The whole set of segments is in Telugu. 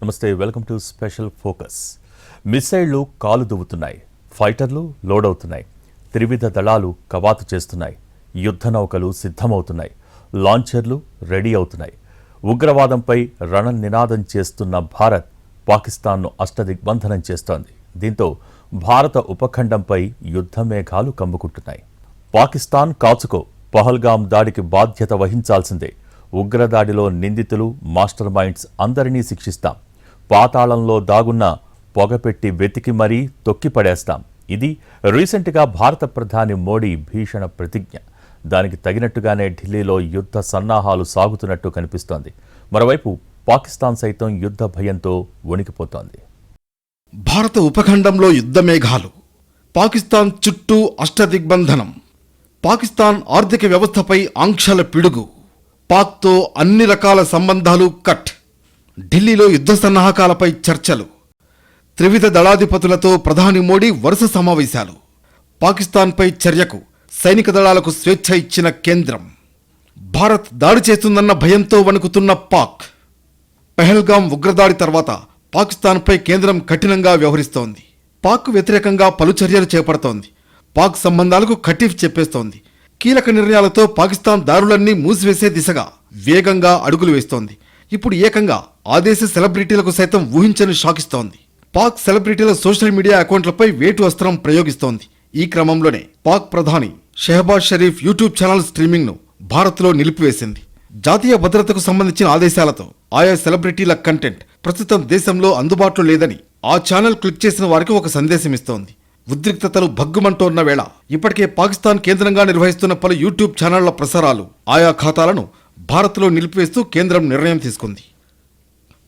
నమస్తే, వెల్కమ్ టు స్పెషల్ ఫోకస్. మిసైళ్లు కాలు దువ్వుతున్నాయి, ఫైటర్లు లోడ్ అవుతున్నాయి, త్రివిధ దళాలు కవాతు చేస్తున్నాయి, యుద్ధ నౌకలు సిద్ధమవుతున్నాయి, లాంచర్లు రెడీ అవుతున్నాయి. ఉగ్రవాదంపై రణనినాదం చేస్తున్న భారత్ పాకిస్తాన్ను అష్టదిగ్బంధనం చేస్తోంది. దీంతో భారత ఉపఖండంపై యుద్ధ మేఘాలు కమ్ముకుంటున్నాయి. పాకిస్తాన్ కాచుకో, పహల్గాం దాడికి బాధ్యత వహించాల్సిందే. ఉగ్రదాడిలో నిందితులు, మాస్టర్ మైండ్స్ అందరినీ శిక్షిస్తాం. పాతాళంలో దాగున్న పొగపెట్టి వెతికి మరీ తొక్కిపడేస్తాం. ఇది రీసెంట్గా భారత ప్రధాని మోడీ భీషణ ప్రతిజ్ఞ. దానికి తగినట్టుగానే ఢిల్లీలో యుద్ధ సన్నాహాలు సాగుతున్నట్టు కనిపిస్తోంది. మరోవైపు పాకిస్తాన్ సైతం యుద్ధ భయంతో వణికిపోతోంది. భారత ఉపఖండంలో యుద్ధ మేఘాలు, పాకిస్తాన్ చుట్టూ అష్టదిగ్బంధనం, పాకిస్తాన్ ఆర్థిక వ్యవస్థపై ఆంక్షల పిడుగు, పాక్తో అన్ని రకాల సంబంధాలు కట్, ఢిల్లీలో యుద్ధ సన్నాహకాలపై చర్చలు, త్రివిధ దళాధిపతులతో ప్రధాని మోడీ వరుస సమావేశాలు, పాకిస్తాన్పై చర్యకు సైనిక దళాలకు స్వేచ్ఛ ఇచ్చిన కేంద్రం, భారత్ దాడి చేస్తుందన్న భయంతో వణుకుతున్న పాక్, పెహల్గాం ఉగ్రదాడి తర్వాత పాకిస్తాన్పై కేంద్రం కఠినంగా వ్యవహరిస్తోంది. పాక్ వ్యతిరేకంగా పలు చర్యలు చేపడుతోంది. పాక్ సంబంధాలకు కటీఫ్ చెప్పేస్తోంది. కీలక నిర్ణయాలతో పాకిస్తాన్ దారులన్నీ మూసివేసే దిశగా వేగంగా అడుగులు వేస్తోంది. ఇప్పుడు ఏకంగా ఆ దేశ సెలబ్రిటీలకు సైతం ఊహించని షాకిస్తోంది. పాక్ సెలబ్రిటీల సోషల్ మీడియా అకౌంట్లపై వేటు అస్త్రం ప్రయోగిస్తోంది. ఈ క్రమంలోనే పాక్ ప్రధాని షెహబాజ్ షరీఫ్ యూట్యూబ్ ఛానల్ స్ట్రీమింగ్ను భారత్లో నిలిపివేసింది. జాతీయ భద్రతకు సంబంధించిన ఆదేశాలతో ఆయా సెలబ్రిటీల కంటెంట్ ప్రస్తుతం దేశంలో అందుబాటులో లేదని ఆ ఛానల్ క్లిక్ చేసిన వారికి ఒక సందేశం ఇస్తోంది. ఉద్రిక్తతలు భగ్గుమంటోన్న వేళ ఇప్పటికే పాకిస్తాన్ కేంద్రంగా నిర్వహిస్తున్న పలు యూట్యూబ్ ఛానళ్ల ప్రసారాలు, ఆయా ఖాతాలను భారత్లో నిలిపివేస్తూ కేంద్రం నిర్ణయం తీసుకుంది.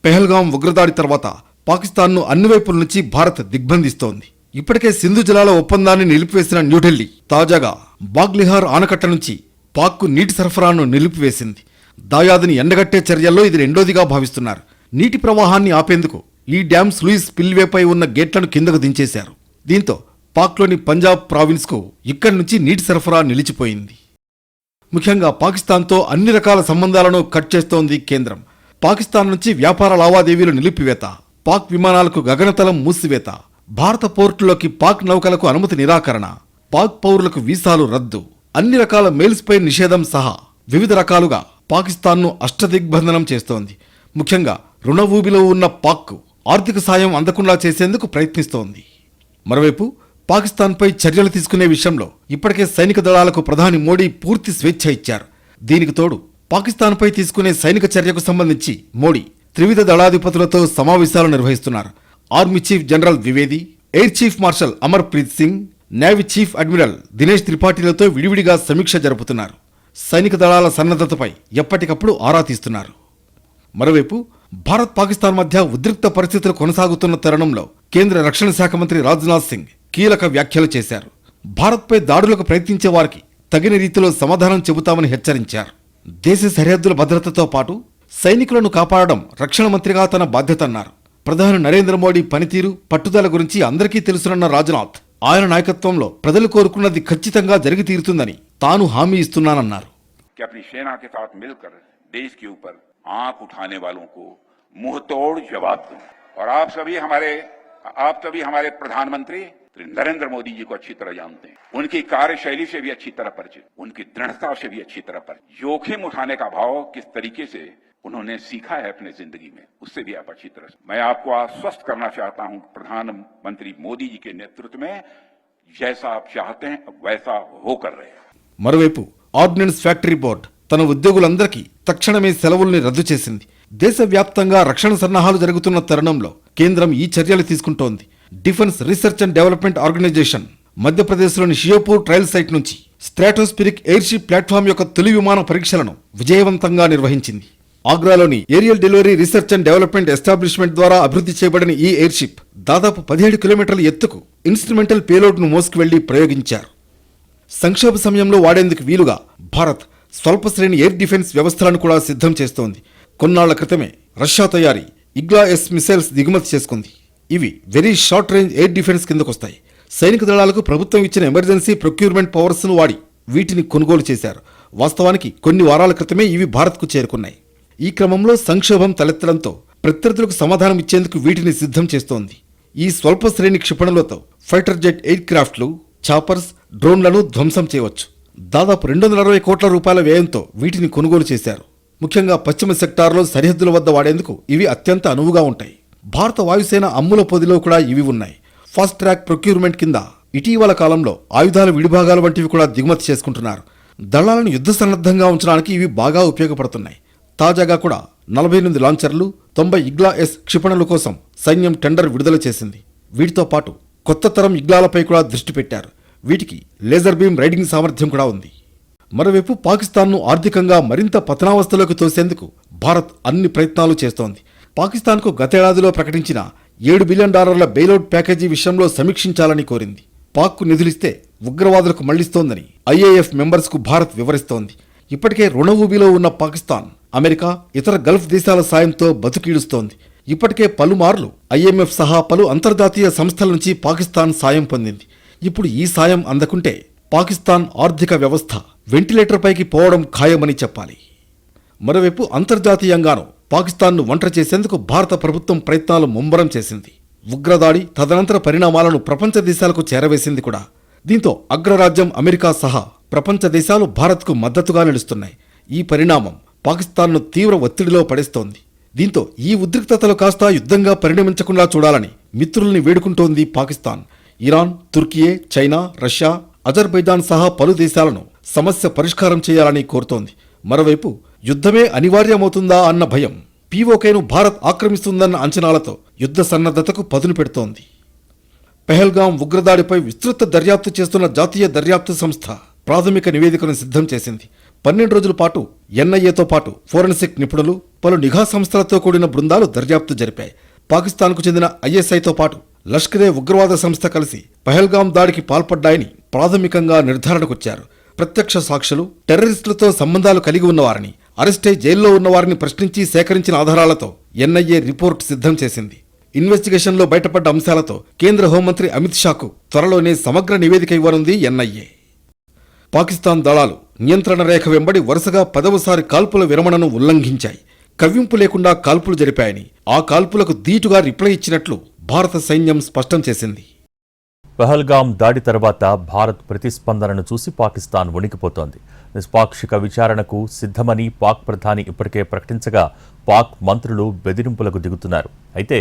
పెహల్గాం ఉగ్రదాడి తర్వాత పాకిస్తాన్ను అన్ని వైపుల నుంచి భారత్ దిగ్బంధిస్తోంది. ఇప్పటికే సింధు జలాల ఒప్పందాన్ని నిలిపివేసిన న్యూఢిల్లీ తాజాగా బాగ్లిహార్ ఆనకట్ట నుంచి పాక్కు నీటి సరఫరాను నిలిపివేసింది. దాయాదిని ఎండగట్టే చర్యల్లో ఇది రెండోదిగా భావిస్తున్నారు. నీటి ప్రవాహాన్ని ఆపేందుకు ఈ డ్యామ్ స్లూయిస్ స్పిల్వేపై ఉన్న గేట్లను కిందకు దించేశారు. దీంతో పాక్లోని పంజాబ్ ప్రావిన్స్కు ఇక్కడి నుంచి నీటి సరఫరా నిలిచిపోయింది. ముఖ్యంగా పాకిస్తాన్తో అన్ని రకాల సంబంధాలను కట్ చేస్తోంది కేంద్రం. పాకిస్తాన్ నుంచి వ్యాపార లావాదేవీలు నిలిపివేత, పాక్ విమానాలకు గగనతలం మూసివేత, భారత పోర్టులోకి పాక్ నౌకలకు అనుమతి నిరాకరణ, పాక్ పౌరులకు వీసాలు రద్దు, అన్ని రకాల మెయిల్స్పై నిషేధం సహా వివిధ రకాలుగా పాకిస్తాన్ను అష్టదిగ్బంధనం చేస్తోంది. ముఖ్యంగా రుణ ఊబిలో ఉన్న పాక్కు ఆర్థిక సాయం అందకుండా చేసేందుకు ప్రయత్నిస్తోంది. మరోవైపు పాకిస్తాన్పై చర్యలు తీసుకునే విషయంలో ఇప్పటికే సైనిక దళాలకు ప్రధాని మోడీ పూర్తి స్వేచ్ఛ ఇచ్చారు. దీనికి తోడు పాకిస్తాన్పై తీసుకునే సైనిక చర్యకు సంబంధించి మోడీ త్రివిధ దళాధిపతులతో సమావేశాలు నిర్వహిస్తున్నారు. Army chief general Dwivedi, air chief marshal Amar Preet Singh, navy chief admiral Dinesh త్రిపాఠిలతో విడివిడిగా సమీక్ష జరుపుతున్నారు. సైనిక దళాల సన్నద్ధతపై ఎప్పటికప్పుడు ఆరా తీస్తున్నారు. మరోవైపు భారత్ పాకిస్తాన్ మధ్య ఉద్రిక్త పరిస్థితులు కొనసాగుతున్న తరుణంలో కేంద్ర రక్షణ శాఖ మంత్రి రాజ్నాథ్ సింగ్ కీలక వ్యాఖ్యలు చేశారు. భారత్పై దాడులకు ప్రయత్నించే వారికి తగిన రీతిలో సమాధానం చెబుతామని హెచ్చరించారు. దేశ సరిహద్దుల భద్రతతో పాటు సైనికులను కాపాడడం రక్షణ మంత్రిగా తన బాధ్యత అన్నారు. ప్రధాని నరేంద్ర మోడీ పనితీరు, పట్టుదల గురించి అందరికీ తెలుసునన్న రాజ్నాథ్, ఆయన నాయకత్వంలో ప్రజలు కోరుకున్నది ఖచ్చితంగా జరిగి తీరుతుందని తాను హామీ ఇస్తున్నానన్నారు. आंख उठाने वालों को मुंह तोड़ जवाब दूं और आप सभी हमारे प्रधानमंत्री नरेंद्र मोदी जी को अच्छी तरह जानते हैं. उनकी कार्यशैली से भी अच्छी तरह परिचित, उनकी दृढ़ता से भी अच्छी तरह परिचित, जोखिम उठाने का भाव किस तरीके से उन्होंने सीखा है अपने जिंदगी में, उससे भी आप अच्छी तरह से. मैं आपको आश्वस्त करना चाहता हूं, प्रधानमंत्री मोदी जी के नेतृत्व में जैसा आप चाहते हैं वैसा हो कर रहे हैं. మరోవైపు ఆర్డినెన్స్ ఫ్యాక్టరీ బోర్డు తన ఉద్యోగులందరికీ తక్షణమే సెలవుల్ని రద్దు చేసింది. దేశవ్యాప్తంగా రక్షణ సన్నాహాలు జరుగుతున్న తరుణంలో కేంద్రం ఈ చర్యలు తీసుకుంటోంది. Defence research and development organisation మధ్యప్రదేశ్లోని షియోపూర్ ట్రయల్ సైట్ నుంచి స్ట్రాటోస్పిరిక్ ఎయిర్షిప్ ప్లాట్ఫామ్ యొక్క తొలి విమాన పరీక్షలను విజయవంతంగా నిర్వహించింది. ఆగ్రాలోని aerial delivery research and development establishment ద్వారా అభివృద్ధి చేయబడిన ఈ ఎయిర్షిప్ దాదాపు 17 కిలోమీటర్ల ఎత్తుకు ఇన్స్ట్రుమెంటల్ పేలోడ్ను మోసుకువెళ్లి ప్రయోగించారు. సంక్షోభ సమయంలో వాడేందుకు వీలుగా భారత్ స్వల్ప శ్రేణి ఎయిర్ డిఫెన్స్ వ్యవస్థలను కూడా సిద్ధం చేస్తోంది. కొన్నాళ్ల క్రితమే రష్యా తయారీ ఇగ్లా-ఎస్ మిసైల్స్ దిగుమతి చేసుకుంది. ఇవి very short range air defence కిందకొస్తాయి. సైనిక దళాలకు ప్రభుత్వం ఇచ్చిన ఎమర్జెన్సీ ప్రొక్యూర్మెంట్ పవర్స్ను వాడి వీటిని కొనుగోలు చేశారు. వాస్తవానికి కొన్ని వారాల క్రితమే ఇవి భారత్కు చేరుకున్నాయి. ఈ క్రమంలో సంక్షోభం తలెత్తడంతో ప్రత్యర్థులకు సమాధానం ఇచ్చేందుకు వీటిని సిద్ధం చేస్తోంది. ఈ స్వల్ప శ్రేణి క్షిపణులతో ఫైటర్ జెట్ ఎయిర్ క్రాఫ్ట్లు, చాపర్స్, డ్రోన్లను ధ్వంసం చేయవచ్చు. దాదాపు 260 కోట్ల రూపాయల వ్యయంతో వీటిని కొనుగోలు చేశారు. ముఖ్యంగా పశ్చిమ సెక్టార్లో సరిహద్దుల వద్ద వాడేందుకు ఇవి అత్యంత అనువుగా ఉంటాయి. భారత వాయుసేన అమ్ముల పొదిలో కూడా ఇవి ఉన్నాయి. ఫాస్ట్ ట్రాక్ ప్రొక్యూర్మెంట్ కింద ఇటీవల కాలంలో ఆయుధాల విడిభాగాలు వంటివి కూడా దిగుమతి చేసుకుంటున్నారు. దళాలను యుద్ధ సన్నద్ధంగా ఉంచడానికి ఇవి బాగా ఉపయోగపడుతున్నాయి. తాజాగా కూడా 48 లాంచర్లు, 90 ఇగ్లా-ఎస్ క్షిపణుల కోసం సైన్యం టెండర్ విడుదల చేసింది. వీటితో పాటు కొత్త తరం ఇగ్లాలపై కూడా దృష్టి పెట్టారు. వీటికి లేజర్ బీమ్ రైడింగ్ సామర్థ్యం కూడా ఉంది. మరోవైపు పాకిస్తాన్ను ఆర్థికంగా మరింత పతనావస్థలోకి తోసేందుకు భారత్ అన్ని ప్రయత్నాలు చేస్తోంది. పాకిస్తాన్కు గతేడాదిలో ప్రకటించిన $7 బిలియన్ బెయిలౌట్ ప్యాకేజీ విషయంలో సమీక్షించాలని కోరింది. పాక్కు నిధులిస్తే ఉగ్రవాదులకు మళ్లిస్తోందని IAF మెంబర్స్కు భారత్ వివరిస్తోంది. ఇప్పటికే రుణ ఊబిలో ఉన్న పాకిస్తాన్ అమెరికా, ఇతర గల్ఫ్ దేశాల సాయంతో బతుకీడుస్తోంది. ఇప్పటికే పలుమార్లు IMF సహా పలు అంతర్జాతీయ సంస్థల నుంచి పాకిస్తాన్ సాయం పొందింది. ఇప్పుడు ఈ సాయం అందకుంటే పాకిస్తాన్ ఆర్థిక వ్యవస్థ వెంటిలేటర్ పైకి పోవడం ఖాయమని చెప్పాలి. మరోవైపు అంతర్జాతీయంగానూ పాకిస్తాన్ను ఒంటరి చేసేందుకు భారత ప్రభుత్వం ప్రయత్నాలు ముమ్మరం చేసింది. ఉగ్రదాడి తదనంతర పరిణామాలను ప్రపంచ దేశాలకు చేరవేసింది కూడా. దీంతో అగ్రరాజ్యం అమెరికా సహా ప్రపంచ దేశాలు భారత్కు మద్దతుగా నిలుస్తున్నాయి. ఈ పరిణామం పాకిస్తాన్ను తీవ్ర ఒత్తిడిలో పడేస్తోంది. దీంతో ఈ ఉద్రిక్తతలు కాస్త యుద్ధంగా పరిణమించకుండా చూడాలని మిత్రుల్ని వేడుకుంటోంది Pakistan. Iran, Turkiye, China, Russia, Azerbaijan సహా పలు దేశాలను సమస్య పరిష్కారం చేయాలని కోరుతోంది. మరోవైపు యుద్ధమే అనివార్యమవుతుందా అన్న భయం POKను భారత్ ఆక్రమిస్తుందన్న అంచనాలతో యుద్ధ సన్నద్ధతకు పదును పెడుతోంది. పెహల్గాం ఉగ్రదాడిపై విస్తృత దర్యాప్తు చేస్తున్న జాతీయ దర్యాప్తు సంస్థ ప్రాథమిక నివేదికను సిద్ధం చేసింది. 12 రోజుల పాటు NIAతో పాటు ఫోరెన్సిక్ నిపుణులు, పలు నిఘా సంస్థలతో కూడిన బృందాలు దర్యాప్తు జరిపాయి. పాకిస్తాన్కు చెందిన ISIతో పాటు లష్కరే ఉగ్రవాద సంస్థ కలిసి పహల్గాం దాడికి పాల్పడ్డాయని ప్రాథమికంగా నిర్ధారణకొచ్చారు. ప్రత్యక్ష సాక్షులు, టెర్రరిస్టులతో సంబంధాలు కలిగి ఉన్నవారిని, అరెస్టై జైల్లో ఉన్నవారిని ప్రశ్నించి సేకరించిన ఆధారాలతో NIA రిపోర్ట్ సిద్ధం చేసింది. ఇన్వెస్టిగేషన్లో బయటపడ్డ అంశాలతో కేంద్ర హోంమంత్రి అమిత్ షాకు త్వరలోనే సమగ్ర నివేదిక ఇవ్వనుంది NIA. పాకిస్తాన్ దళాలు నియంత్రణ రేఖ వెంబడి వరుసగా 10వసారి కాల్పుల విరమణను ఉల్లంఘించాయి. కవ్వింపు లేకుండా కాల్పులు జరిపాయని, ఆ కాల్పులకు ధీటుగా రిప్లై ఇచ్చినట్లు భారత సైన్యం స్పష్టం చేసింది. పహల్గాం దాడి తర్వాత భారత్ ప్రతిస్పందనను చూసి పాకిస్తాన్ వణికిపోతోంది. నిష్పాక్షిక విచారణకు సిద్ధమని పాక్ ప్రధాని ఇప్పటికే ప్రకటించగా పాక్ మంత్రులు బెదిరింపులకు దిగుతున్నారు. అయితే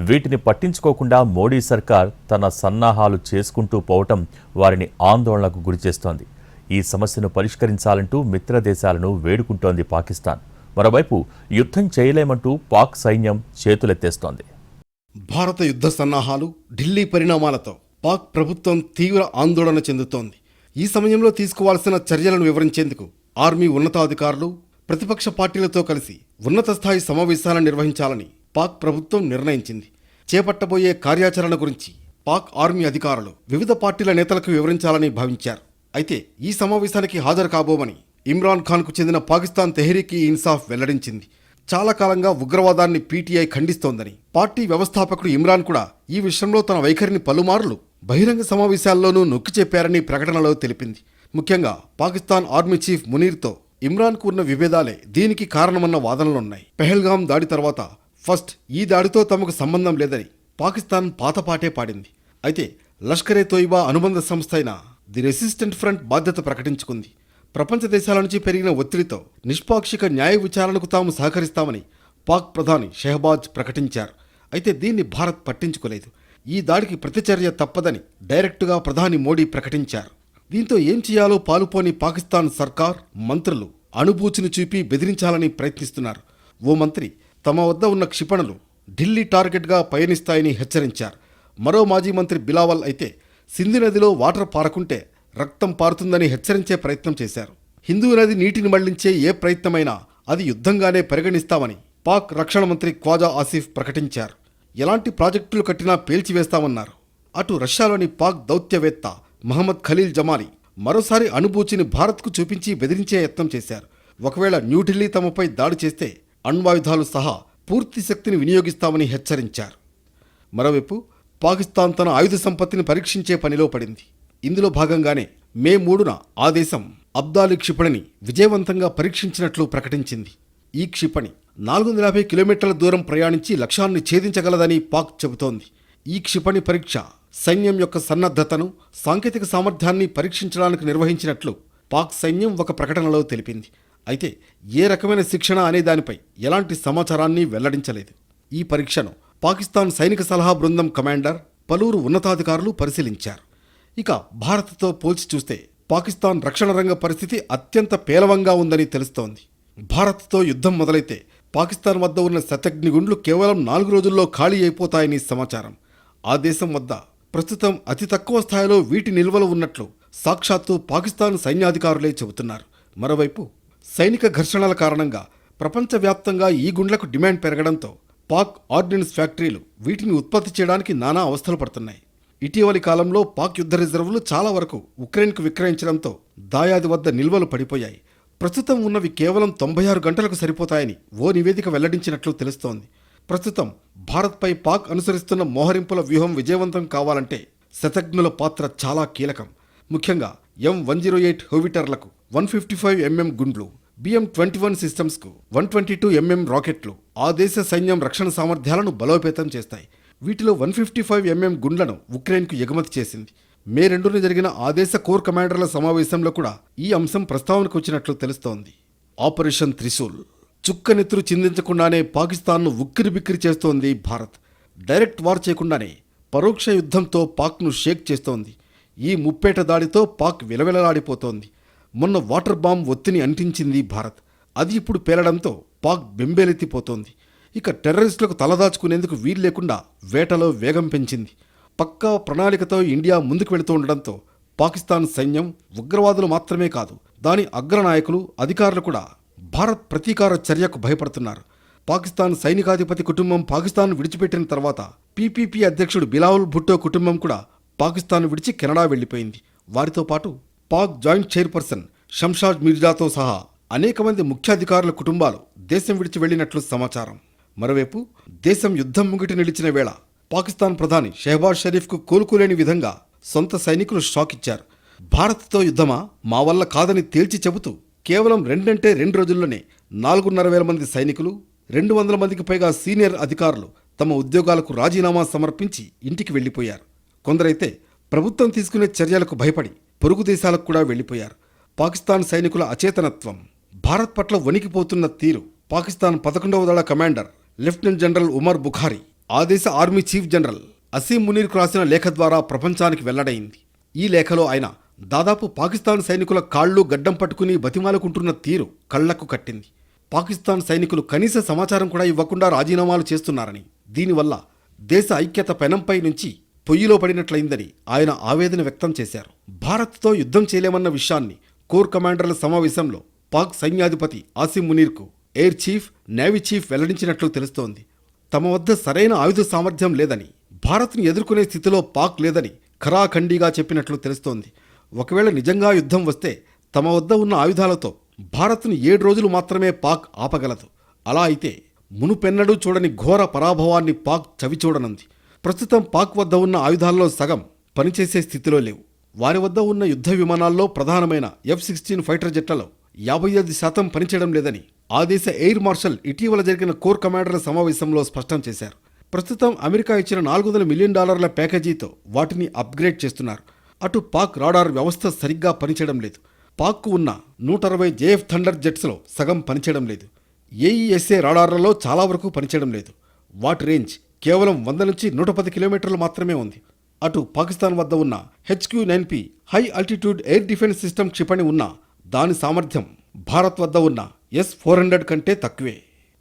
వీటిని పట్టించుకోకుండా మోడీ సర్కార్ తన సన్నాహాలు చేసుకుంటూ పోవటం వారిని ఆందోళనకు గురిచేస్తోంది. ఈ సమస్యను పరిష్కరించాలంటూ మిత్ర దేశాలను వేడుకుంటోంది పాకిస్తాన్. మరోవైపు యుద్ధం చేయలేమంటూ పాక్ సైన్యం చేతులెత్తేస్తోంది. భారత యుద్ధ సన్నాహాలు, ఢిల్లీ పరిణామాలతో పాక్ ప్రభుత్వం తీవ్ర ఆందోళన చెందుతోంది. ఈ సమయంలో తీసుకోవాల్సిన చర్యలను వివరించేందుకు ఆర్మీ ఉన్నతాధికారులు, ప్రతిపక్ష పార్టీలతో కలిసి ఉన్నత స్థాయి సమావేశాలను నిర్వహించాలని పాక్ ప్రభుత్వం నిర్ణయించింది. చేపట్టబోయే కార్యాచరణ గురించి పాక్ ఆర్మీ అధికారులు వివిధ పార్టీల నేతలకు వివరించాలని భావించారు. అయితే ఈ సమావేశానికి హాజరు కాబోమని ఇమ్రాన్ ఖాన్కు చెందిన పాకిస్తాన్ తెహ్రీక్-ఇ-ఇన్సాఫ్ వెల్లడించింది. చాలా కాలంగా ఉగ్రవాదాన్ని PTI ఖండిస్తోందని, పార్టీ వ్యవస్థాపకుడు ఇమ్రాన్ కూడా ఈ విషయంలో తన వైఖరిని పలుమార్లు బహిరంగ సమావేశాల్లోనూ నొక్కి చెప్పారని ప్రకటనలో తెలిపింది. ముఖ్యంగా పాకిస్తాన్ ఆర్మీ చీఫ్ మునీర్తో ఇమ్రాన్కు ఉన్న విభేదాలే దీనికి కారణమన్న వాదనలున్నాయి. పెహల్గాం దాడి తర్వాత ఫస్ట్ ఈ దాడితో తమకు సంబంధం లేదని పాకిస్తాన్ పాతపాటే పాడింది. అయితే లష్కరే తోయిబా అనుబంధ సంస్థ అయిన ది రెసిస్టెంట్ ఫ్రంట్ బాధ్యత ప్రకటించుకుంది. ప్రపంచ దేశాల నుంచి పెరిగిన ఒత్తిడితో నిష్పాక్షిక న్యాయ విచారణకు తాము సహకరిస్తామని పాక్ ప్రధాని షెహబాజ్ ప్రకటించారు. అయితే దీన్ని భారత్ పట్టించుకోలేదు. ఈ దాడికి ప్రతిచర్య తప్పదని డైరెక్టుగా ప్రధాని మోడీ ప్రకటించారు. దీంతో ఏం చేయాలో పాలుపోని పాకిస్తాన్ సర్కార్, మంత్రులు అణుబూచిని చూపి బెదిరించాలని ప్రయత్నిస్తున్నారు. ఓ మంత్రి తమ వద్ద ఉన్న క్షిపణులు ఢిల్లీ టార్గెట్గా పయనిస్తాయని హెచ్చరించారు. మరో మాజీ మంత్రి బిలావల్ అయితే సింధు నదిలో వాటర్ పారకుంటే రక్తం పారుతుందని హెచ్చరించే ప్రయత్నం చేశారు. హిందూ నది నీటిని మళ్లించే ఏ ప్రయత్నమైనా అది యుద్ధంగానే పరిగణిస్తామని పాక్ రక్షణ మంత్రి ఖ్వాజా ఆసిఫ్ ప్రకటించారు. ఎలాంటి ప్రాజెక్టులు కట్టినా పేల్చివేస్తామన్నారు. అటు రష్యాలోని పాక్ దౌత్యవేత్త మహమ్మద్ ఖలీల్ జమాలి మరోసారి అణుబూచిని భారత్కు చూపించి బెదిరించే యత్నం చేశారు. ఒకవేళ న్యూఢిల్లీ తమపై దాడి చేస్తే అణ్వాయుధాలు సహా పూర్తి శక్తిని వినియోగిస్తామని హెచ్చరించారు. మరోవైపు పాకిస్తాన్ తన ఆయుధ సంపత్తిని పరీక్షించే పనిలో పడింది. ఇందులో భాగంగానే మే 3న ఆ దేశం అబ్దాలి క్షిపణిని విజయవంతంగా పరీక్షించినట్లు ప్రకటించింది. ఈ క్షిపణి 450 కిలోమీటర్ల దూరం ప్రయాణించి లక్ష్యాన్ని ఛేదించగలదని పాక్ చెబుతోంది. ఈ క్షిపణి పరీక్ష సైన్యం యొక్క సన్నద్ధతను, సాంకేతిక సామర్థ్యాన్ని పరీక్షించడానికి నిర్వహించినట్లు పాక్ సైన్యం ఒక ప్రకటనలో తెలిపింది. అయితే ఏ రకమైన శిక్షణ అనే దానిపై ఎలాంటి సమాచారాన్ని వెల్లడించలేదు. ఈ పరీక్షను పాకిస్తాన్ సైనిక సలహా బృందం కమాండర్, పలువురు ఉన్నతాధికారులు పరిశీలించారు. ఇక భారత్తో పోల్చి చూస్తే పాకిస్తాన్ రక్షణ రంగ పరిస్థితి అత్యంత పేలవంగా ఉందని తెలుస్తోంది. భారత్తో యుద్ధం మొదలైతే పాకిస్తాన్ వద్ద ఉన్న శతఘ్నిగుండ్లు కేవలం 4 రోజుల్లో ఖాళీ అయిపోతాయని సమాచారం. ఆ దేశం వద్ద ప్రస్తుతం అతి తక్కువ స్థాయిలో వీటి నిల్వలు ఉన్నట్లు సాక్షాత్తు పాకిస్తాన్ సైన్యాధికారులే చెబుతున్నారు. మరోవైపు సైనిక ఘర్షణల కారణంగా ప్రపంచవ్యాప్తంగా ఈ గుండ్లకు డిమాండ్ పెరగడంతో పాక్ ఆర్డినెన్స్ ఫ్యాక్టరీలు వీటిని ఉత్పత్తి చేయడానికి నానా అవస్థలు పడుతున్నాయి. ఇటీవలి కాలంలో పాక్ యుద్ధ రిజర్వులు చాలా వరకు ఉక్రెయిన్కు విక్రయించడంతో దాయాది వద్ద నిల్వలు పడిపోయాయి. ప్రస్తుతం ఉన్నవి కేవలం 96 గంటలకు సరిపోతాయని ఓ నివేదిక వెల్లడించినట్లు తెలుస్తోంది. ప్రస్తుతం భారత్పై పాక్ అనుసరిస్తున్న మోహరింపుల వ్యూహం విజయవంతం కావాలంటే శతఘ్నుల పాత్ర చాలా కీలకం. ముఖ్యంగా M108 హోవిటర్లకు 155mm గుండ్లు, BM-21 సిస్టమ్స్కు 122mm రాకెట్లు ఆ దేశ సైన్యం రక్షణ సామర్థ్యాలను బలోపేతం చేస్తాయి. వీటిలో 155mm గుండ్లను ఉక్రెయిన్కు ఎగుమతి చేసింది. మే 2న జరిగిన ఆ దేశ కోర్ కమాండర్ల సమావేశంలో కూడా ఈ అంశం ప్రస్తావనకు వచ్చినట్లు తెలుస్తోంది. ఆపరేషన్ త్రిశూల్ చుక్కనెత్తురు చిందించకుండానే పాకిస్తాన్ను ఉక్కిరిబిక్కిరి చేస్తోంది భారత్. డైరెక్ట్ వార్ చేయకుండానే పరోక్ష యుద్ధంతో పాక్ను షేక్ చేస్తోంది. ఈ ముప్పేట దాడితో పాక్ విలవిలలాడిపోతోంది. మొన్న వాటర్ బాంబ్ ఒత్తిని అంటించింది భారత్. అది ఇప్పుడు పేలడంతో పాక్ బెంబేలెత్తిపోతోంది. ఇక టెర్రరిస్టులకు తలదాచుకునేందుకు వీలు లేకుండా వేటలో వేగం పెంచింది. పక్కా ప్రణాళికతో ఇండియా ముందుకు వెళుతూ ఉండడంతో పాకిస్తాన్ సైన్యం, ఉగ్రవాదులు మాత్రమే కాదు దాని అగ్రనాయకులు, అధికారులు కూడా భారత్ ప్రతీకార చర్యకు భయపడుతున్నారు. పాకిస్తాన్ సైనికాధిపతి కుటుంబం పాకిస్తాన్ విడిచిపెట్టిన తర్వాత పీపీపీ అధ్యక్షుడు బిలావల్ భుట్టో కుటుంబం కూడా పాకిస్తాన్ విడిచి కెనడా వెళ్లిపోయింది. వారితో పాటు పాక్ జాయింట్ చైర్పర్సన్ షంషాద్ మిర్జాతో సహా అనేక మంది ముఖ్యాధికారుల కుటుంబాలు దేశం విడిచి వెళ్లినట్లు సమాచారం. మరోవైపు దేశం యుద్ధం ముంగిటి నిలిచిన వేళ పాకిస్తాన్ ప్రధాని షెహబాజ్ షరీఫ్కు కోలుకోలేని విధంగా సొంత సైనికులు షాక్ ఇచ్చారు. భారత్తో యుద్ధమా, మా వల్ల కాదని తేల్చి చెబుతూ కేవలం 2 రోజుల్లోనే 4,500 మంది సైనికులు, 200 మందికి పైగా సీనియర్ అధికారులు తమ ఉద్యోగాలకు రాజీనామా సమర్పించి ఇంటికి వెళ్లిపోయారు. కొందరైతే ప్రభుత్వం తీసుకునే చర్యలకు భయపడి పొరుగు దేశాలకు కూడా వెళ్లిపోయారు. పాకిస్తాన్ సైనికుల అచేతనత్వం, భారత్ పట్ల వణికిపోతున్న తీరు పాకిస్తాన్ 11వ దళ commander lieutenant general Umar Bukhari, ఆ దేశ ఆర్మీ చీఫ్ జనరల్ అసీం మునీర్కు రాసిన లేఖ ద్వారా ప్రపంచానికి వెల్లడైంది. ఈ లేఖలో ఆయన దాదాపు పాకిస్తాన్ సైనికుల కాళ్ళు గడ్డం పట్టుకుని బతిమాలుకుంటున్న తీరు కళ్లకు కట్టింది. పాకిస్తాన్ సైనికులు కనీస సమాచారం కూడా ఇవ్వకుండా రాజీనామాలు చేస్తున్నారని, దీనివల్ల దేశ ఐక్యత పెనంపై నుంచి పొయ్యిలో పడినట్లయిందని ఆయన ఆవేదన వ్యక్తం చేశారు. భారత్తో యుద్ధం చేయలేమన్న విషయాన్ని కోర్ కమాండర్ల సమావేశంలో పాక్ సైన్యాధిపతి ఆసిం మునీర్కు ఎయిర్ చీఫ్, నేవీ చీఫ్ వెల్లడించినట్లు తెలుస్తోంది. తమ వద్ద సరైన ఆయుధ సామర్థ్యం లేదని, భారత్ని ఎదుర్కొనే స్థితిలో పాక్ లేదని ఖరాఖండీగా చెప్పినట్లు తెలుస్తోంది. ఒకవేళ నిజంగా యుద్ధం వస్తే తమ వద్ద ఉన్న ఆయుధాలతో భారత్ను 7 రోజులు మాత్రమే పాక్ ఆపగలదు. అలా అయితే మునుపెన్నడూ చూడని ఘోర పరాభవాన్ని పాక్ చవిచూడనుంది. ప్రస్తుతం పాక్ వద్ద ఉన్న ఆయుధాల్లో సగం పనిచేసే స్థితిలో లేవు. వారి వద్ద ఉన్న యుద్ధ విమానాల్లో ప్రధానమైన F-16 ఫైటర్ జెట్లలో 55% పనిచేయడం లేదని ఆ దేశ ఎయిర్ మార్షల్ ఇటీవల జరిగిన కోర్ కమాండర్ల సమావేశంలో స్పష్టం చేశారు. ప్రస్తుతం అమెరికా ఇచ్చిన $400 మిలియన్ ప్యాకేజీతో వాటిని అప్గ్రేడ్ చేస్తున్నారు. అటు పాక్ రాడార్ వ్యవస్థ సరిగ్గా పనిచేయడం లేదు. పాక్కు ఉన్న 160 JF థండర్ జెట్స్లో సగం పనిచేయడం లేదు. AESA రాడార్లలో చాలా వరకు పనిచేయడం లేదు. వాటి రేంజ్ కేవలం 100 నుంచి 110 కిలోమీటర్లు మాత్రమే ఉంది. అటు పాకిస్తాన్ వద్ద ఉన్న HQ-9P high altitude air defence system క్షిపణి ఉన్న దాని సామర్థ్యం భారత్ వద్ద ఉన్న S-400 కంటే తక్కువే.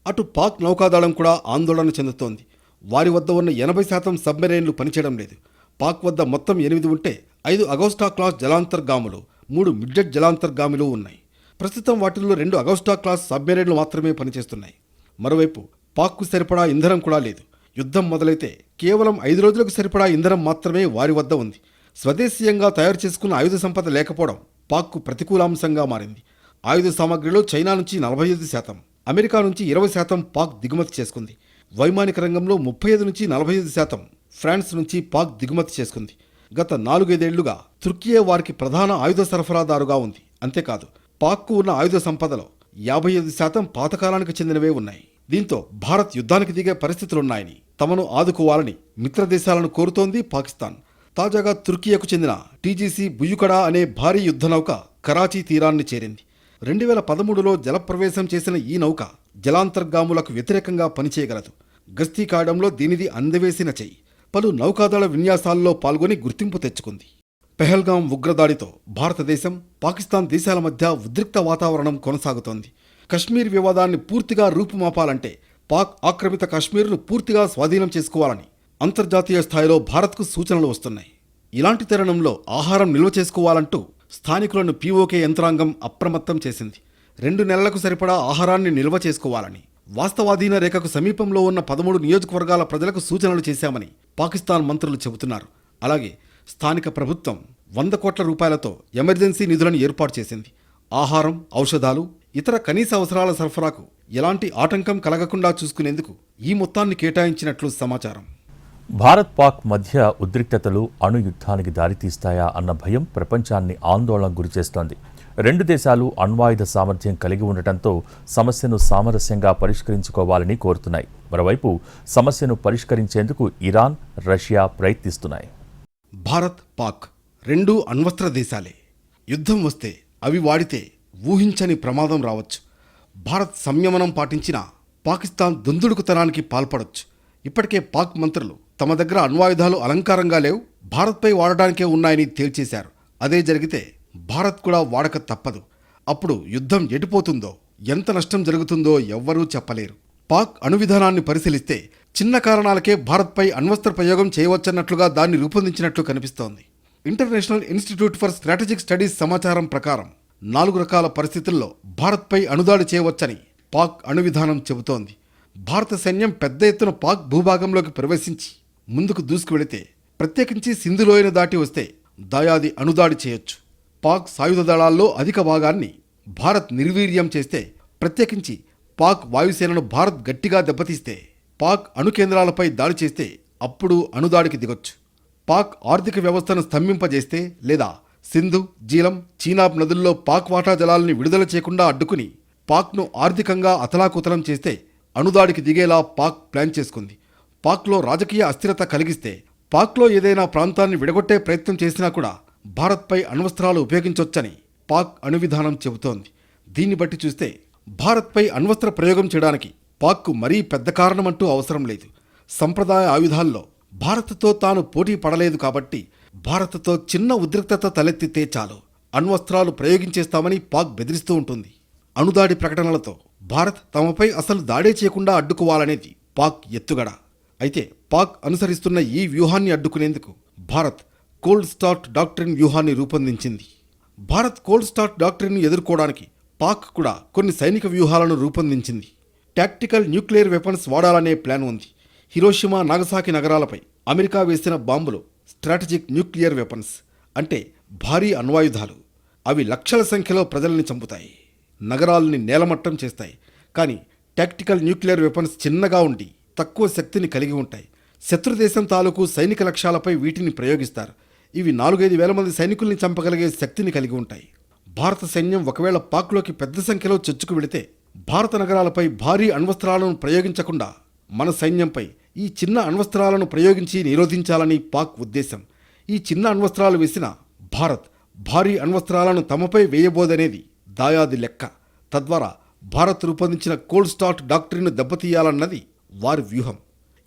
అటు పాక్ నౌకాదళం కూడా ఆందోళన చెందుతోంది. వారి వద్ద ఉన్న 80% సబ్మెరైన్లు పనిచేయడం లేదు. పాక్ వద్ద మొత్తం 8 ఉంటే 5 అగౌస్టా క్లాస్ జలాంతర్గాములు, 3 మిడ్జెట్ జలాంతర్గాములు ఉన్నాయి. ప్రస్తుతం వాటిల్లో 2 అగౌస్టా క్లాస్ సబ్మెరైన్లు మాత్రమే పనిచేస్తున్నాయి. మరోవైపు పాక్కు సరిపడా ఇంధనం కూడా లేదు. యుద్ధం మొదలైతే కేవలం 5 రోజులకు సరిపడా ఇంధనం మాత్రమే వారి వద్ద ఉంది. స్వదేశీయంగా తయారు చేసుకున్న ఆయుధ సంపద లేకపోవడం పాక్కు ప్రతికూలాంశంగా మారింది. ఆయుధ సామగ్రిలో చైనా నుంచి 45%, అమెరికా నుంచి 20% పాక్ దిగుమతి చేసుకుంది. వైమానిక రంగంలో 35 నుంచి 45% ఫ్రాన్స్ నుంచి పాక్ దిగుమతి చేసుకుంది. గత 4-5 ఏళ్లుగా తుర్కియే వారికి ప్రధాన ఆయుధ సరఫరాదారుగా ఉంది. అంతేకాదు పాక్కు ఉన్న ఆయుధ సంపదలో 55% పాతకాలానికి చెందినవే ఉన్నాయి. దీంతో భారత్ యుద్ధానికి దిగే పరిస్థితులున్నాయని, తమను ఆదుకోవాలని మిత్రదేశాలను కోరుతోంది పాకిస్తాన్. తాజాగా తుర్కియాకు చెందిన టీజీసీ బుయుకడా అనే భారీ యుద్ధనౌక కరాచీ తీరాన్ని చేరింది. 2013లో జలప్రవేశం చేసిన ఈ నౌక జలాంతర్గాములకు వ్యతిరేకంగా పనిచేయగలదు. గస్తీ కాయడంలో దీనిది అందవేసిన చెయ్యి. పలు నౌకాదళ విన్యాసాల్లో పాల్గొని గుర్తింపు తెచ్చుకుంది. పెహల్గాం ఉగ్రదాడితో భారతదేశం, పాకిస్తాన్ దేశాల మధ్య ఉద్రిక్త వాతావరణం కొనసాగుతోంది. కశ్మీర్ వివాదాన్ని పూర్తిగా రూపుమాపాలంటే పాక్ ఆక్రమిత కశ్మీర్ను పూర్తిగా స్వాధీనం చేసుకోవాలని అంతర్జాతీయ స్థాయిలో భారత్కు సూచనలు వస్తున్నాయి. ఇలాంటి తరుణంలో ఆహారం నిల్వ చేసుకోవాలంటూ స్థానికులను పీఓకే యంత్రాంగం అప్రమత్తం చేసింది. 2 నెలలకు సరిపడా ఆహారాన్ని నిల్వ చేసుకోవాలని వాస్తవాధీన రేఖకు సమీపంలో ఉన్న 13 నియోజకవర్గాల ప్రజలకు సూచనలు చేశామని పాకిస్తాన్ మంత్రులు చెబుతున్నారు. అలాగే స్థానిక ప్రభుత్వం 100 కోట్ల రూపాయలతో ఎమర్జెన్సీ నిధులను ఏర్పాటు చేసింది. ఆహారం, ఔషధాలు, ఇతర కనీస అవసరాల సరఫరాకు ఎలాంటి ఆటంకం కలగకుండా చూసుకునేందుకు ఈ మొత్తాన్ని కేటాయించినట్లు సమాచారం. భారత్ పాక్ మధ్య ఉద్రిక్తతలు అణు యుద్ధానికి దారితీస్తాయా అన్న భయం ప్రపంచాన్ని ఆందోళనకు గురిచేస్తోంది. 2 దేశాలు అణ్వాయుధ సామర్థ్యం కలిగి ఉండటంతో సమస్యను సామరస్యంగా పరిష్కరించుకోవాలని కోరుతున్నాయి. మరోవైపు సమస్యను పరిష్కరించేందుకు ఇరాన్, రష్యా ప్రయత్నిస్తున్నాయి. భారత్, పాక్ 2 అణ్వస్త్ర దేశాలే. యుద్ధం వస్తే అవి వాడితే ఊహించని ప్రమాదం రావచ్చు. భారత్ సంయమనం పాటించినా పాకిస్తాన్ దుందుడుకుతనానికి పాల్పడొచ్చు. ఇప్పటికే పాక్ మంత్రులు తమ దగ్గర అణ్వాయుధాలు అలంకారంగా లేవు, భారత్పై వాడడానికే ఉన్నాయని తేల్చేశారు. అదే జరిగితే భారత్ కూడా వాడక తప్పదు. అప్పుడు యుద్ధం ఎటుపోతుందో, ఎంత నష్టం జరుగుతుందో ఎవ్వరూ చెప్పలేరు. పాక్ అణు విధానాన్ని పరిశీలిస్తే చిన్న కారణాలకే భారత్పై అణ్వస్త్ర ప్రయోగం చేయవచ్చన్నట్లుగా దాన్ని రూపొందించినట్లు కనిపిస్తోంది. International institute for strategic studies సమాచారం ప్రకారం 4 రకాల పరిస్థితుల్లో భారత్పై అణుదాడి చేయవచ్చని పాక్ అణు విధానం చెబుతోంది. భారత సైన్యం పెద్ద ఎత్తున పాక్ భూభాగంలోకి ప్రవేశించి ముందుకు దూసుకువెళితే, ప్రత్యేకించి సింధు లోయను దాటి వస్తే దాయాది అణుదాడి చేయొచ్చు. పాక్ సాయుధ దళాల్లో అధిక భాగాన్ని భారత్ నిర్వీర్యం చేస్తే, ప్రత్యేకించి పాక్ వాయుసేనను భారత్ గట్టిగా దెబ్బతీస్తే, పాక్ అణు కేంద్రాలపై దాడి చేస్తే అప్పుడు అణుదాడికి దిగొచ్చు. పాక్ ఆర్థిక వ్యవస్థను స్తంభింపజేస్తే, లేదా సింధు, జీలం, చీనాబ్ నదుల్లో పాక్ వాటా జలాల్ని విడుదల చేయకుండా అడ్డుకుని పాక్ను ఆర్థికంగా అతలాకుతలం చేస్తే అణుదాడికి దిగేలా పాక్ ప్లాన్ చేసుకుంది. పాక్లో రాజకీయ అస్థిరత కలిగిస్తే, పాక్లో ఏదైనా ప్రాంతాన్ని విడగొట్టే ప్రయత్నం చేసినా కూడా భారత్పై అణ్వస్త్రాలు ఉపయోగించొచ్చని పాక్ అణు విధానం చెబుతోంది. దీన్ని బట్టి చూస్తే భారత్పై అణ్వస్త్ర ప్రయోగం చేయడానికి పాక్కు మరీ పెద్ద కారణమంటూ అవసరం లేదు. సంప్రదాయ ఆయుధాల్లో భారత్తో తాను పోటీ పడలేదు కాబట్టి భారత్తో చిన్న ఉద్రిక్తత తలెత్తితే చాలు అణ్వస్త్రాలు ప్రయోగించేస్తామని పాక్ బెదిరిస్తూ ఉంటుంది. అణుదాడి ప్రకటనలతో భారత్ తమపై అసలు దాడే చేయకుండా అడ్డుకోవాలనేది పాక్ ఎత్తుగడ. అయితే పాక్ అనుసరిస్తున్న ఈ వ్యూహాన్ని అడ్డుకునేందుకు భారత్ కోల్డ్ స్టార్ట్ డాక్ట్రిన్ వ్యూహాన్ని రూపొందించింది. భారత్ కోల్డ్ స్టార్ట్ డాక్ట్రిన్ను ఎదుర్కోవడానికి పాక్ కూడా కొన్ని సైనిక వ్యూహాలను రూపొందించింది. టాక్టికల్ న్యూక్లియర్ వెపన్స్ వాడాలనే ప్లాన్ ఉంది. హిరోషిమా, నాగసాకి నగరాలపై అమెరికా వేసిన బాంబులు స్ట్రాటజిక్ న్యూక్లియర్ వెపన్స్, అంటే భారీ అణ్వాయుధాలు. అవి లక్షల సంఖ్యలో ప్రజల్ని చంపుతాయి, నగరాల్ని నేలమట్టం చేస్తాయి. కానీ టాక్టికల్ న్యూక్లియర్ వెపన్స్ చిన్నగా ఉండి తక్కువ శక్తిని కలిగి ఉంటాయి. శత్రుదేశం తాలూకు సైనిక లక్ష్యాలపై వీటిని ప్రయోగిస్తారు. ఇవి 4-5 వేల మంది సైనికుల్ని చంపగలిగే శక్తిని కలిగి ఉంటాయి. భారత సైన్యం ఒకవేళ పాక్లోకి పెద్ద సంఖ్యలో చొచ్చుకు వెళితే భారత నగరాలపై భారీ అణ్వస్త్రాలను ప్రయోగించకుండా మన సైన్యంపై ఈ చిన్న అణ్వస్త్రాలను ప్రయోగించి నిరోధించాలని పాక్ ఉద్దేశం. ఈ చిన్న అణ్వస్త్రాలు వేసిన భారత్ భారీ అణ్వస్త్రాలను తమపై వేయబోదనేది దాయాది లెక్క. తద్వారా భారత్ రూపొందించిన కోల్డ్ స్టార్ట్ డాక్ట్రిన్ను దెబ్బతీయాలన్నది వారి వ్యూహం.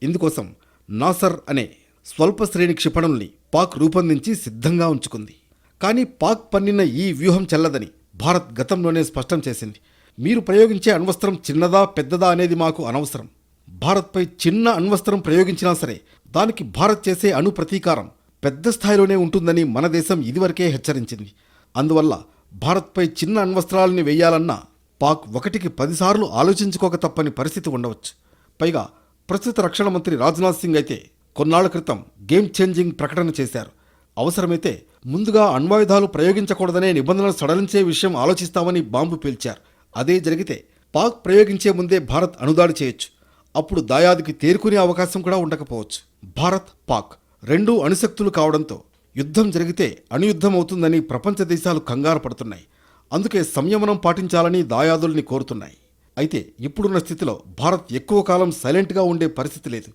ఇందుకోసం నాసర్ అనే స్వల్ప శ్రేణి క్షిపణుల్ని పాక్ రూపొందించి సిద్ధంగా ఉంచుకుంది. కానీ పాక్ పన్నిన ఈ వ్యూహం చెల్లదని భారత్ గతంలోనే స్పష్టం చేసింది. మీరు ప్రయోగించే అణ్వస్త్రం చిన్నదా పెద్దదా అనేది మాకు అనవసరం. భారత్పై చిన్న అణ్వస్త్రం ప్రయోగించినా సరే దానికి భారత్ చేసే అణు ప్రతీకారం పెద్ద స్థాయిలోనే ఉంటుందని మన దేశం ఇదివరకే హెచ్చరించింది. అందువల్ల భారత్పై చిన్న అణ్వస్త్రాలని వేయాలన్నా పాక్ 1కి 10 సార్లు ఆలోచించుకోక తప్పని పరిస్థితి ఉండవచ్చు. పైగా ప్రస్తుత రక్షణ మంత్రి రాజ్నాథ్ సింగ్ అయితే కొన్నాళ్ల క్రితం గేమ్ చేంజింగ్ ప్రకటన చేశారు. అవసరమైతే ముందుగా అణ్వాయుధాలు ప్రయోగించకూడదనే నిబంధనలు సడలించే విషయం ఆలోచిస్తామని బాంబు పేల్చారు. అదే జరిగితే పాక్ ప్రయోగించే ముందే భారత్ అణుదాడి చేయొచ్చు. అప్పుడు దాయాదికి తేరుకునే అవకాశం కూడా ఉండకపోవచ్చు. భారత్, పాక్ 2 అణుశక్తులు కావడంతో యుద్ధం జరిగితే అణుయుద్ధం అవుతుందని ప్రపంచ దేశాలు కంగారు పడుతున్నాయి. అందుకే సంయమనం పాటించాలని దాయాదుల్ని కోరుతున్నాయి. అయితే ఇప్పుడున్న స్థితిలో భారత్ ఎక్కువ కాలం సైలెంట్గా ఉండే పరిస్థితి లేదు.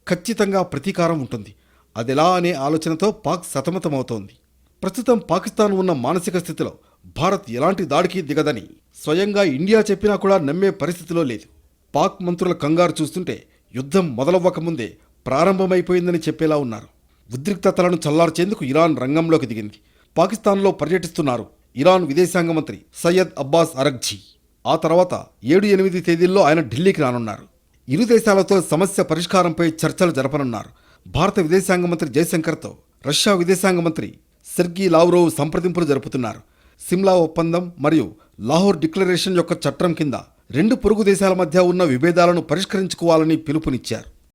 ఖచ్చితంగా ప్రతీకారం ఉంటుంది. అదెలా అనే ఆలోచనతో పాక్ సతమతమవుతోంది. ప్రస్తుతం పాకిస్తాన్ ఉన్న మానసిక స్థితిలో భారత్ ఎలాంటి దాడికి దిగదని స్వయంగా ఇండియా చెప్పినా కూడా నమ్మే పరిస్థితిలో లేదు. పాక్ మంత్రుల కంగారు చూస్తుంటే యుద్ధం మొదలవ్వకముందే ప్రారంభమైపోయిందని చెప్పేలా ఉన్నారు. ఉద్రిక్తతలను చల్లార్చేందుకు ఇరాన్ రంగంలోకి దిగింది. పాకిస్తాన్లో పర్యటిస్తున్నారు ఇరాన్ విదేశాంగ మంత్రి సయ్యద్ అబ్బాస్ అరగ్జీ. ఆ తర్వాత 7-8 తేదీల్లో ఆయన ఢిల్లీకి రానున్నారు. ఇరు దేశాలతో సమస్య పరిష్కారంపై చర్చలు జరపనున్నారు. భారత విదేశాంగ మంత్రి జయశంకర్తో రష్యా విదేశాంగ మంత్రి సెర్గీ లావ్రోవ్ సంప్రదింపులు జరుపుతున్నారు. సిమ్లా ఒప్పందం మరియు లాహోర్ డిక్లరేషన్ యొక్క చట్టం కింద రెండు పొరుగు దేశాల మధ్య ఉన్న విభేదాలను పరిష్కరించుకోవాలని పిలుపునిచ్చారు.